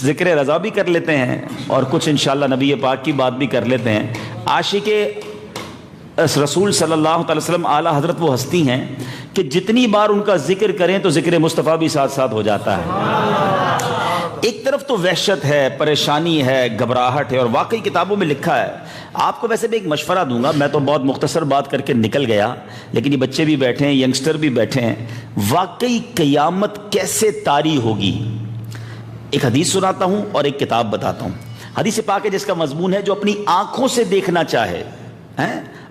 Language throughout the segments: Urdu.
ذکر رضا بھی کر لیتے ہیں اور کچھ انشاءاللہ نبی پاک کی بات بھی کر لیتے ہیں۔ عاشق رسول صلی اللہ علیہ وسلم اعلیٰ حضرت وہ ہستی ہیں کہ جتنی بار ان کا ذکر کریں تو ذکر مصطفیٰ بھی ساتھ ساتھ ہو جاتا ہے۔ ایک طرف تو وحشت ہے، پریشانی ہے، گھبراہٹ ہے، اور واقعی کتابوں میں لکھا ہے۔ آپ کو ویسے بھی ایک مشورہ دوں گا، میں تو بہت مختصر بات کر کے نکل گیا، لیکن یہ بچے بھی بیٹھے ہیں، ینگسٹر بھی بیٹھے ہیں، واقعی قیامت کیسے طاری ہوگی۔ ایک حدیث سناتا ہوں اور ایک کتاب بتاتا ہوں۔ حدیث پاک ہے جس کا مضمون ہے جو اپنی آنکھوں سے دیکھنا چاہے،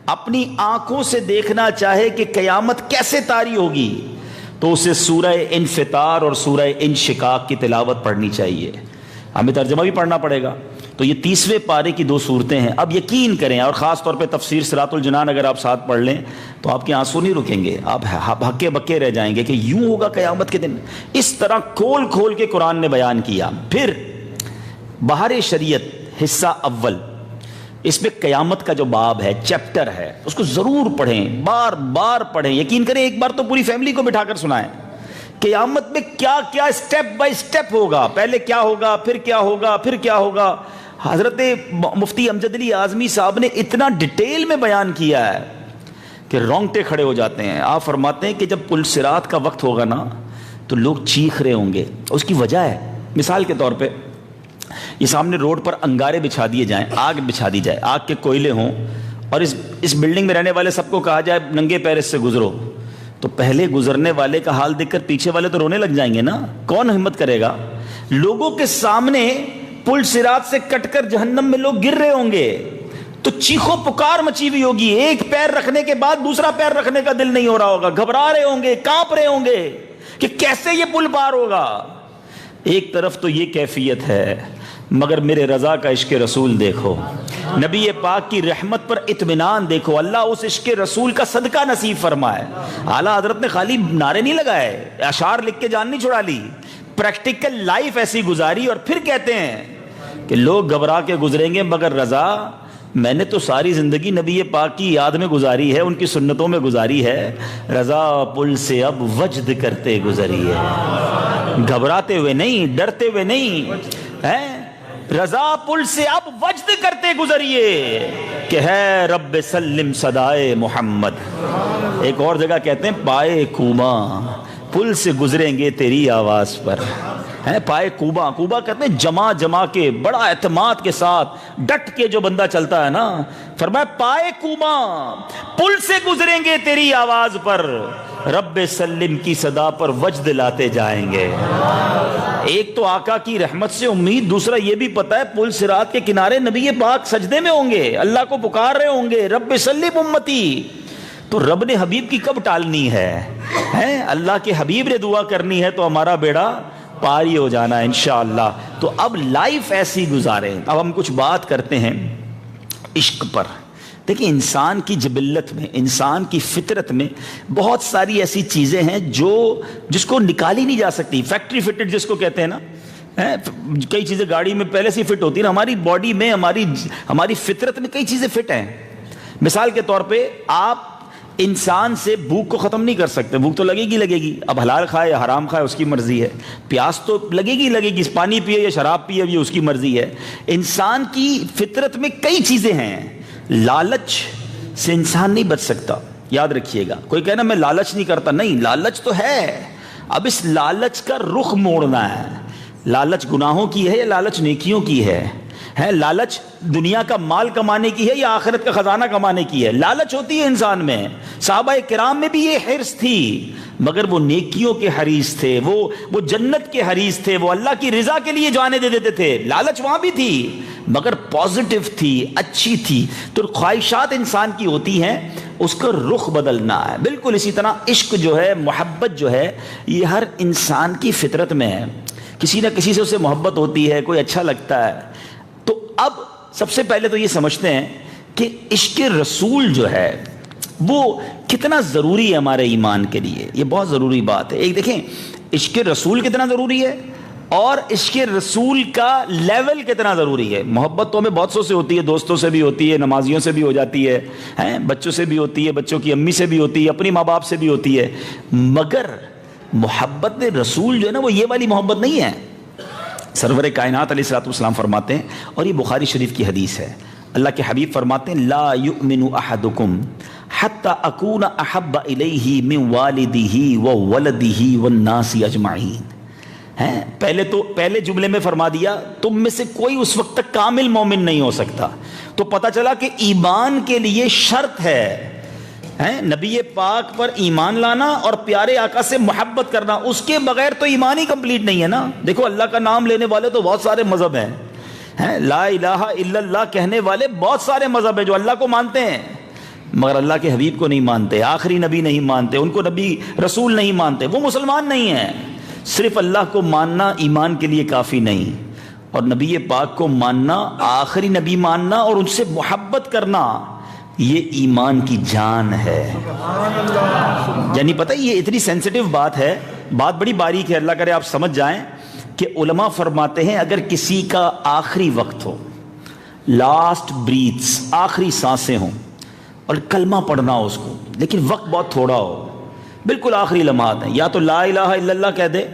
اپنی آنکھوں سے دیکھنا چاہے کہ قیامت کیسے طاری ہوگی، تو اسے سورہ انفطار اور سورہ انشقاق کی تلاوت پڑھنی چاہیے۔ ہمیں ترجمہ بھی پڑھنا پڑے گا۔ تو یہ 30ویں پارے کی 2 صورتیں ہیں۔ اب یقین کریں، اور خاص طور پہ تفسیر صراط الجنان اگر آپ ساتھ پڑھ لیں تو آپ کے آنسو نہیں رکیں گے، آپ ہکے بکے رہ جائیں گے کہ یوں ہوگا قیامت کے دن۔ اس طرح کھول کھول کے قرآن نے بیان کیا۔ پھر بہار شریعت حصہ اول، اس میں قیامت کا جو باب ہے، چیپٹر ہے، اس کو ضرور پڑھیں، بار بار پڑھیں۔ یقین کریں ایک بار تو پوری فیملی کو بٹھا کر سنائیں قیامت میں کیا کیا اسٹیپ بائی اسٹیپ ہوگا، پہلے کیا ہوگا، پھر کیا ہوگا، پھر کیا ہوگا۔ حضرت مفتی امجد علی اعظمی صاحب نے اتنا ڈیٹیل میں بیان کیا ہے کہ رونگٹے کھڑے ہو جاتے ہیں۔ آپ فرماتے ہیں کہ جب پل صراط کا وقت ہوگا نا تو لوگ چیخ رہے ہوں گے۔ اس کی وجہ ہے، مثال کے طور پہ یہ سامنے روڈ پر انگارے بچھا دیے جائیں، آگ بچھا دی جائے، آگ کے کوئلے ہوں، اور اس بلڈنگ میں رہنے والے سب کو کہا جائے ننگے پیر اس سے گزرو، تو پہلے گزرنے والے کا حال دیکھ کر پیچھے والے تو رونے لگ جائیں گے نا۔ کون ہمت کرے گا؟ لوگوں کے سامنے پل صراط سے کٹ کر جہنم میں لوگ گر رہے ہوں گے تو چیخو پکار مچی ہوئی ہوگی، ایک پیر رکھنے کے بعد دوسرا پیر رکھنے کا دل نہیں ہو رہا ہوگا، گھبرا رہے ہوں گے، کانپ رہے ہوں گے کہ کیسے یہ پل پار ہوگا۔ ایک طرف تو یہ کیفیت ہے، مگر میرے رضا کا عشق رسول دیکھو، نبی پاک کی رحمت پر اطمینان دیکھو، اللہ اس عشق رسول کا صدقہ نصیب فرمائے۔ اعلیٰ حضرت نے خالی نعرے نہیں لگائے، اشعار لکھ کے جان نہیں چھڑا لی، پریکٹیکل لائف ایسی گزاری، اور پھر کہتے ہیں کہ لوگ گھبرا کے گزریں گے، مگر رضا میں نے تو ساری زندگی نبی پاک کی یاد میں گزاری ہے، ان کی سنتوں میں گزاری ہے۔ رضا پل سے اب وجد کرتے گزریے، گھبراتے ہوئے نہیں، ڈرتے ہوئے نہیں، رضا پل سے اب وجد کرتے گزریے کہ ہے رب سلم صدائے محمد۔ ایک اور جگہ کہتے ہیں پائے کوبا، پل سے گزریں گے تیری آواز پر، پائے کوبا، کوبا کہتے ہیں جمع جمع کے، بڑا اعتماد کے ساتھ ڈٹ کے جو بندہ چلتا ہے نا، فرمایا پائے کوبا، پل سے گزریں گے تیری آواز پر، رب سلم کی صدا پر وجد لاتے جائیں گے۔ ایک تو آقا کی رحمت سے امید، دوسرا یہ بھی پتا ہے پل صراط کے کنارے نبی پاک سجدے میں ہوں گے، اللہ کو پکار رہے ہوں گے، رب سلم امتی۔ تو رب نے حبیب کی کب ٹالنی ہے؟ اللہ کے حبیب نے دعا کرنی ہے تو ہمارا بیڑا پاری ہو جانا ہے انشاءاللہ۔ تو اب لائف ایسی گزاریں۔ اب ہم کچھ بات کرتے ہیں عشق پر۔ دیکھیں انسان کی جبلت میں، انسان کی فطرت میں بہت ساری ایسی چیزیں ہیں جس کو نکالی نہیں جا سکتی، فیکٹری فٹڈ جس کو کہتے ہیں نا۔ کئی چیزیں گاڑی میں پہلے سے فٹ ہوتی ہیں، ہماری باڈی میں، ہماری فطرت میں کئی چیزیں فٹ ہیں۔ مثال کے طور پہ آپ انسان سے بھوک کو ختم نہیں کر سکتے، بھوک تو لگے گی، اب حلال کھائے یا حرام کھائے اس کی مرضی ہے، پیاس تو لگے گی، پانی پیے یا شراب پیے یہ اس کی مرضی ہے۔ انسان کی فطرت میں کئی چیزیں ہیں، لالچ سے انسان نہیں بچ سکتا، یاد رکھیے گا۔ کوئی کہنا میں لالچ نہیں کرتا، نہیں، لالچ تو ہے، اب اس لالچ کا رخ موڑنا ہے۔ لالچ گناہوں کی ہے یا لالچ نیکیوں کی ہے؟ لالچ دنیا کا مال کمانے کی ہے یا آخرت کا خزانہ کمانے کی ہے؟ لالچ ہوتی ہے انسان میں۔ صحابہ کرام میں بھی یہ حرص تھی، مگر وہ نیکیوں کے حریص تھے، وہ جنت کے حریص تھے، وہ اللہ کی رضا کے لیے جانے دے دیتے تھے۔ لالچ وہاں بھی تھی مگر پازیٹیو تھی، اچھی تھی۔ تو خواہشات انسان کی ہوتی ہیں، اس کا رخ بدلنا ہے۔ بالکل اسی طرح عشق جو ہے، محبت جو ہے، یہ ہر انسان کی فطرت میں ہے، کسی نہ کسی سے اسے محبت ہوتی ہے، کوئی اچھا لگتا ہے۔ تو اب سب سے پہلے تو یہ سمجھتے ہیں کہ عشق رسول جو ہے وہ کتنا ضروری ہے ہمارے ایمان کے لیے۔ یہ بہت ضروری بات ہے۔ ایک دیکھیں عشق رسول کتنا ضروری ہے اور عشق رسول کا لیول کتنا ضروری ہے۔ محبت تو ہمیں بہت سو سے ہوتی ہے، دوستوں سے بھی ہوتی ہے، نمازیوں سے بھی ہو جاتی ہے، بچوں سے بھی ہوتی ہے، بچوں کی امی سے بھی ہوتی ہے، اپنی ماں باپ سے بھی ہوتی ہے، مگر محبت رسول جو ہے نا وہ یہ والی محبت نہیں ہے۔ سرور کائنات علیہ الصلوۃ والسلام فرماتے ہیں، اور یہ بخاری شریف کی حدیث ہے، اللہ کے حبیب فرماتے ہیں لا یؤمن احدکم حتی اکون احب الیہ من والدہ وولدہ والناس اجمعین. پہلے جملے میں فرما دیا تم میں سے کوئی اس وقت تک کامل مومن نہیں ہو سکتا. تو پتہ چلا کہ ایمان کے لیے شرط ہے نبی پاک پر ایمان لانا اور پیارے آقا سے محبت کرنا، اس کے بغیر تو ایمان ہی کمپلیٹ نہیں ہے نا. دیکھو اللہ کا نام لینے والے تو بہت سارے مذہب ہیں، لا الہ الا اللہ کہنے والے بہت سارے مذہب ہیں جو اللہ کو مانتے ہیں، مگر اللہ کے حبیب کو نہیں مانتے، آخری نبی نہیں مانتے، ان کو نبی رسول نہیں مانتے، وہ مسلمان نہیں ہیں. صرف اللہ کو ماننا ایمان کے لیے کافی نہیں، اور نبی پاک کو ماننا، آخری نبی ماننا اور ان سے محبت کرنا، یہ ایمان کی جان ہے. یعنی پتہ یہ اتنی سینسٹیو بات ہے، بات بڑی باریک ہے، اللہ کرے آپ سمجھ جائیں کہ علماء فرماتے ہیں اگر کسی کا آخری وقت ہو، لاسٹ بریتھس، آخری سانسیں ہوں، اور کلمہ پڑھنا ہو اس کو، لیکن وقت بہت تھوڑا ہو، بالکل آخری لمحات ہیں، یا تو لا الہ الا اللہ کہہ دے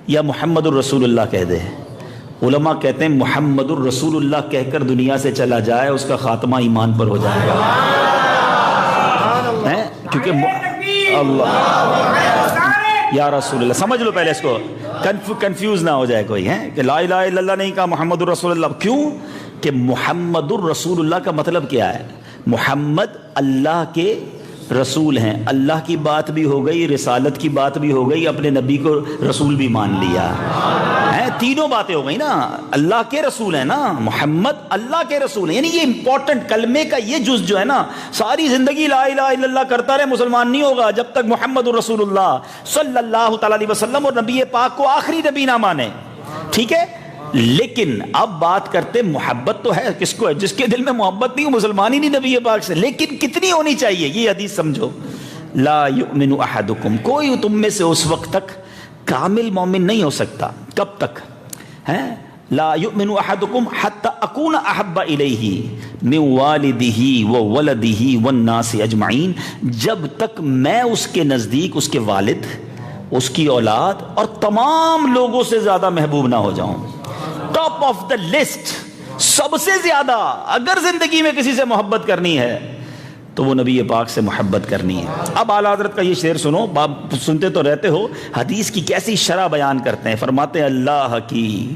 یا محمد الرسول اللہ کہہ دے. علماء کہتے ہیں محمد الرسول اللہ کہہ کر دنیا سے چلا جائے اس کا خاتمہ ایمان پر ہو جائے گا. کیونکہ اللہ یا رسول اللہ، سمجھ لو پہلے اس کو، کنفیوز نہ ہو جائے کوئی کہ لا الہ الا اللہ نہیں کہا محمد الرسول اللہ. کیوں کہ محمد الرسول اللہ کا مطلب کیا ہے؟ محمد اللہ کے رسول ہیں، اللہ کی بات بھی ہو گئی، رسالت کی بات بھی ہو گئی، اپنے نبی کو رسول بھی مان لیا ہے، تینوں باتیں ہو گئی نا. اللہ کے رسول ہیں نا، محمد اللہ کے رسول ہیں، یعنی یہ امپورٹنٹ کلمے کا یہ جز جو ہے نا، ساری زندگی لا الہ الا اللہ کرتا رہے مسلمان نہیں ہوگا جب تک محمد الرسول اللہ صلی اللہ تعالی علیہ وسلم اور نبی پاک کو آخری نبی نہ مانے. ٹھیک ہے، لیکن اب بات کرتے محبت تو ہے کس کو ہے؟ جس کے دل میں محبت نہیں، مسلمان ہی نہیں نبی پاک سے. لیکن کتنی ہونی چاہیے یہ حدیث سمجھو، لا یؤمن احدکم، کوئی تم میں سے اس وقت تک کامل مومن نہیں ہو سکتا. کب تک لا یؤمن احدکم حتی اکون احب الیہ من والدہ وولدہ والناس اجمعین، جب تک میں اس کے نزدیک اس کے والد، اس کی اولاد اور تمام لوگوں سے زیادہ محبوب نہ ہو جاؤں. ٹاپ آف دا لسٹ، سب سے زیادہ اگر زندگی میں کسی سے محبت کرنی ہے تو وہ نبی پاک سے محبت کرنی ہے. اب اعلیٰ حضرت کا یہ شعر سنو، آپ سنتے تو رہتے ہو، حدیث کی کیسی شرح بیان کرتے ہیں. فرماتے ہیں اللہ کی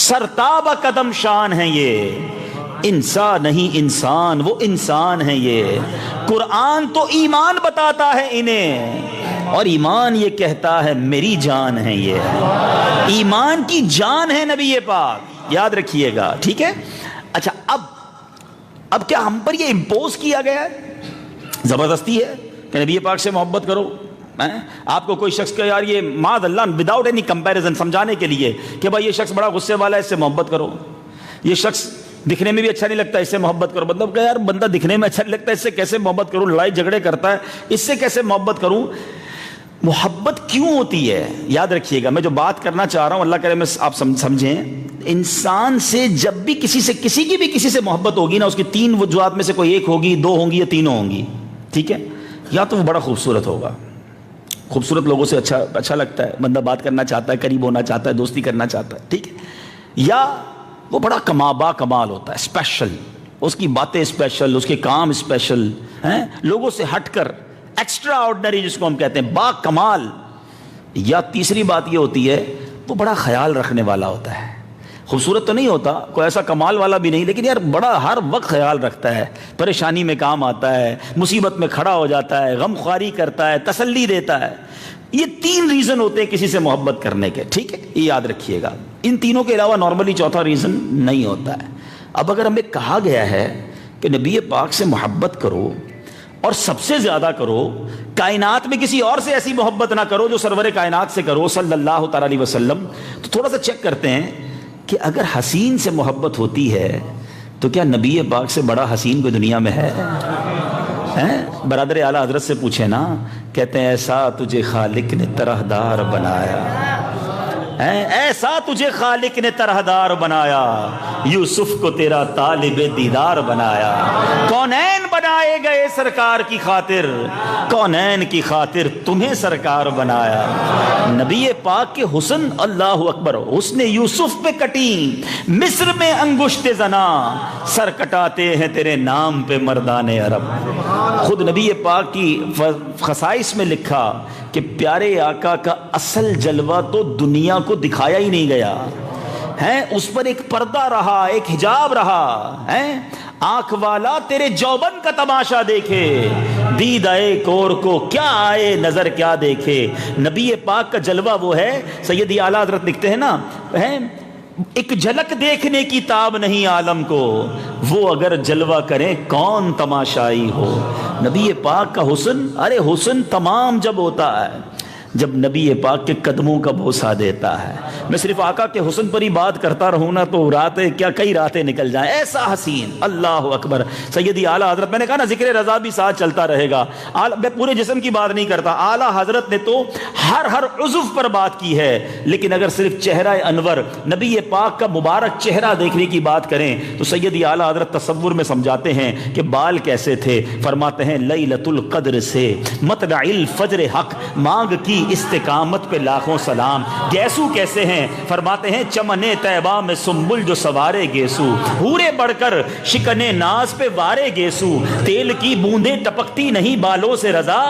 سرتاب قدم شان ہے یہ، انسان نہیں انسان، وہ انسان ہے یہ. قرآن تو ایمان بتاتا ہے انہیں، اور ایمان یہ کہتا ہے میری جان ہے یہ. ایمان کی جان ہے نبی پاک، یاد رکھیے گا. ٹھیک ہے، اچھا اب کیا ہم پر یہ امپوز کیا گیا ہے؟ زبردستی ہے کہ نبی پاک سے محبت کرو. آپ کو کوئی شخص کہ یار یہ معاذ اللہ وداؤٹ اینی کمپیریزن سمجھانے کے لیے کہ بھائی یہ شخص بڑا غصے والا ہے اس سے محبت کرو، یہ شخص دکھنے میں بھی اچھا نہیں لگتا اس سے محبت کرو. مطلب کہ یار بندہ دکھنے میں اچھا نہیں لگتا اس سے کیسے محبت کروں، لڑائی جھگڑے کرتا ہے اس سے کیسے محبت کروں. محبت کیوں ہوتی ہے یاد رکھیے گا. میں جو بات کرنا چاہ رہا ہوں اللہ کرے میں آپ سمجھیں، انسان سے جب بھی کسی کی بھی کسی سے محبت ہوگی نا، اس کی تین وجوہات میں سے کوئی ایک ہوگی، دو ہوں گی یا تینوں ہوں گی. ٹھیک ہے، یا تو وہ بڑا خوبصورت ہوگا، خوبصورت لوگوں سے اچھا لگتا ہے، بندہ بات کرنا چاہتا ہے، قریب ہونا چاہتا ہے، دوستی کرنا چاہتا ہے. ٹھیک ہے، یا وہ بڑا با کمال ہوتا ہے، اسپیشل، اس کی باتیں اسپیشل، اس کے کام اسپیشل ہیں، لوگوں سے ہٹ کر ایکسٹرا آرڈنری جس کو ہم کہتے ہیں، با کمال. یا تیسری بات یہ ہوتی ہے وہ بڑا خیال رکھنے والا ہوتا ہے. خوبصورت تو نہیں ہوتا، کوئی ایسا کمال والا بھی نہیں، لیکن یار بڑا ہر وقت خیال رکھتا ہے، پریشانی میں کام آتا ہے، مصیبت میں کھڑا ہو جاتا ہے، غم خواری کرتا ہے، تسلی دیتا ہے. یہ تین ریزن ہوتے ہیں کسی سے محبت کرنے کے. ٹھیک ہے، یہ یاد رکھیے گا. ان تینوں کے علاوہ نارملی چوتھا ریزن نہیں ہوتا ہے. اب اگر ہمیں کہا گیا ہے کہ نبی پاک سے محبت کرو اور سب سے زیادہ کرو، کائنات میں کسی اور سے ایسی محبت نہ کرو جو سرور کائنات سے کرو صلی اللہ تعالی علیہ وسلم، تو تھوڑا سا چیک کرتے ہیں کہ اگر حسین سے محبت ہوتی ہے تو کیا نبی پاک سے بڑا حسین کوئی دنیا میں ہے؟ برادر اعلیٰ حضرت سے پوچھیں نا، کہتے ہیں ایسا تجھے خالق نے طرح دار بنایا، ایسا تجھے خالق نے طرحدار بنایا، یوسف کو تیرا طالب دیدار بنایا۔ کونین بنائے گئے سرکار کی خاطر، کونین کی خاطر تمہیں سرکار بنایا۔ نبی پاک کے حسن، اللہ اکبر، حسن یوسف پہ کٹی مصر میں انگشت زنا، سر کٹاتے ہیں تیرے نام پہ مردان عرب۔ خود نبی پاک کی خصائص میں لکھا کہ پیارے آقا کا اصل جلوہ تو دنیا کو دکھایا ہی نہیں گیا ہے، اس پر ایک پردہ رہا، ایک حجاب رہا ہے۔ آنکھ والا تیرے جوبن کا تماشا دیکھے، دید آئے کور کو کیا آئے نظر کیا دیکھے۔ نبی پاک کا جلوہ وہ ہے، سیدی اعلیٰ حضرت لکھتے ہیں نا، ایک جھلک دیکھنے کی تاب نہیں عالم کو، وہ اگر جلوہ کریں کون تماشائی ہو۔ نبی پاک کا حسن، ارے حسن تمام جب ہوتا ہے جب نبی پاک کے قدموں کا بوسہ دیتا ہے۔ میں صرف آقا کے حسن پر ہی بات کرتا رہوں نا تو راتیں کیا کئی راتیں نکل جائیں، ایسا حسین، اللہ اکبر۔ سیدی اعلیٰ حضرت، میں نے کہا نا ذکر رضا بھی ساتھ چلتا رہے گا، میں پورے جسم کی بات نہیں کرتا، اعلیٰ حضرت نے تو ہر عضو پر بات کی ہے، لیکن اگر صرف چہرہ انور نبی پاک کا مبارک چہرہ دیکھنے کی بات کریں تو سیدی اعلیٰ حضرت تصور میں سمجھاتے ہیں کہ بال کیسے تھے، فرماتے ہیں لیلۃ القدر سے مطلع الفجر حق، مانگ کی استقامت پہ لاکھوں سلام۔ گیسو کیسے ہیں، فرماتے ہیں چمن طیبہ میں سنبل جو سوارے گیسو، حورے بڑھ کر شکن ناز پہ وارے گیسو، تیل کی بوندیں ٹپکتی نہیں بالوں سے رضا،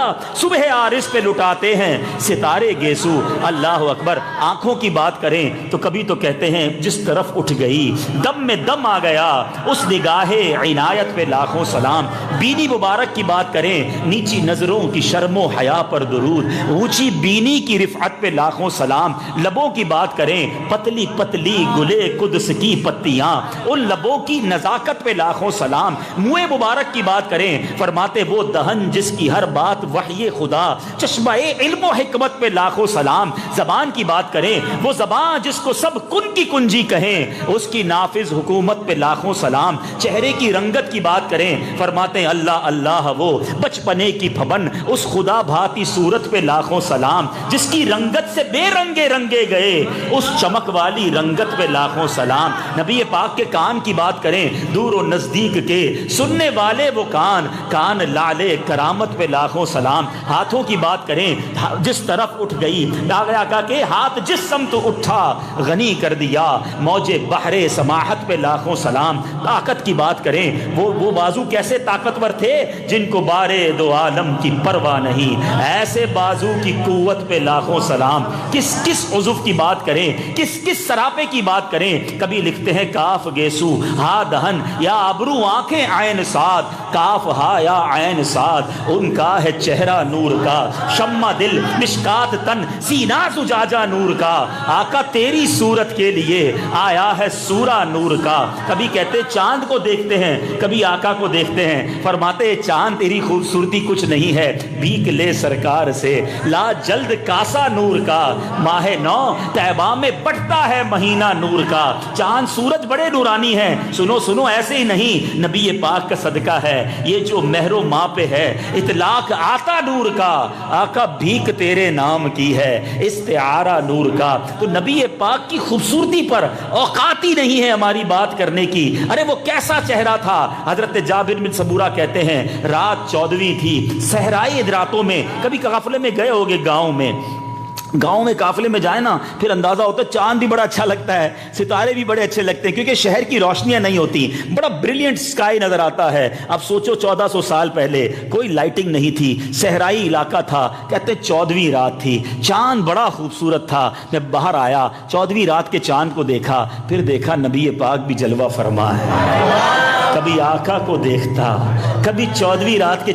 صبح عارض پہ لٹاتے ہیں ستارے گیسو۔ اللہ اکبر۔ آنکھوں کی بات کریں تو کبھی تو کہتے ہیں جس طرف اٹھ گئی دم میں دم آ گیا، اس نگاہ عنایت پہ لاکھوں سلام۔ بینی مبارک کی بات کریں، نیچی نظروں کی شرم و حیا پر درود، اونچی بینی کی رفعت پہ لاکھوں سلام۔ لبوں کی بات کریں، پتلی پتلی گلے قدس کی پتیاں، ان لبوں کی نزاکت پہ لاکھوں سلام۔ منہ مبارک کی بات کریں، فرماتے وہ دہن جس کی ہر بات وحی خدا، چشمہ علم و حکمت پہ لاکھوں سلام۔ زبان کی بات کریں، وہ زبان جس کو سب کن کی کنجی کہیں، اس کی نافذ حکومت پہ لاکھوں سلام۔ چہرے کی رنگت کی بات کریں، فرماتے ہیں اللہ اللہ وہ بچپنے کی پھبن، اس خدا بھاتی صورت پہ لاکھوں سلام، جس کی رنگت سے بے رنگے رنگے گئے، اس چمک والی رنگت پہ لاکھوں سلام۔ نبی پاک کے کان کی بات کریں، دور و نزدیک کے سننے والے وہ کان، کان لالے کرامت پہ لاکھوں سلام۔ ہاتھوں کی بات کریں، جس طرف اٹھ گئی آقا کے ہاتھ جس سمت اٹھا غنی کر دیا، موج بحر سماحت پہ لاکھوں سلام۔ طاقت کی بات کریں، وہ بازو کیسے طاقتور تھے جن کو بارے دو عالم کی پرواہ نہیں، ایسے بازو کی قوت پہ لاکھوں سلام۔ کس کس عضو کی بات کریں، کس کس سراپے کی بات کریں، کبھی لکھتے ہیں کاف گیسو ہا دہن یا ابرو آنکھیں عین سات، کاف ہا یا عین سات، ان کا ہے چہرہ نور کا، شمع دل مشکات تن سینہ زجاجہ نور کا، آقا تیری صورت کے لیے آیا ہے سورہ نور کا۔ کبھی کہتے چاند کو دیکھتے ہیں، کبھی آقا کو دیکھتے ہیں، فرماتے چاند تیری خوبصورتی کچھ نہیں ہے، بھیک لے سرکار سے لا جلد کاسا نور کا، ماہ نو طیبہ میں بٹتا ہے مہینہ نور کا۔ چاند سورج بڑے نورانی ہیں، سنو سنو ایسے ہی نہیں، نبی پاک کا صدقہ ہے یہ جو مہر و ماں پہ ہے، اطلاق آتا نور کا، آقا بھیک تیرے نام کی ہے، استعارہ نور کا۔ تو نبی پاک کی خوبصورتی پر اوقات ہی نہیں ہے ہماری بات کرنے کی۔ ارے وہ کیسا چہرہ تھا، حضرت جابر بن سمورہ کہتے ہیں رات 14ویں تھی، صحرائی راتوں میں، کبھی قافلے میں گئے ہوگے گاؤں میں قافلے میں جائیں نا پھر اندازہ ہوتا ہے چاند بھی بڑا اچھا لگتا ہے، ستارے بھی بڑے اچھے لگتے ہیں کیونکہ شہر کی روشنیاں نہیں ہوتی، بڑا بریلینٹ سکائی نظر آتا ہے۔ اب سوچو 1400 سال پہلے کوئی لائٹنگ نہیں تھی، صحرائی علاقہ تھا، کہتے 14ویں رات تھی، چاند بڑا خوبصورت تھا۔ میں باہر آیا 14ویں رات کے چاند کو دیکھا، پھر دیکھا نبی پاک بھی جلوہ فرما ہے، کبھی آقا کو دیکھتا، کبھی 14ویں رات کے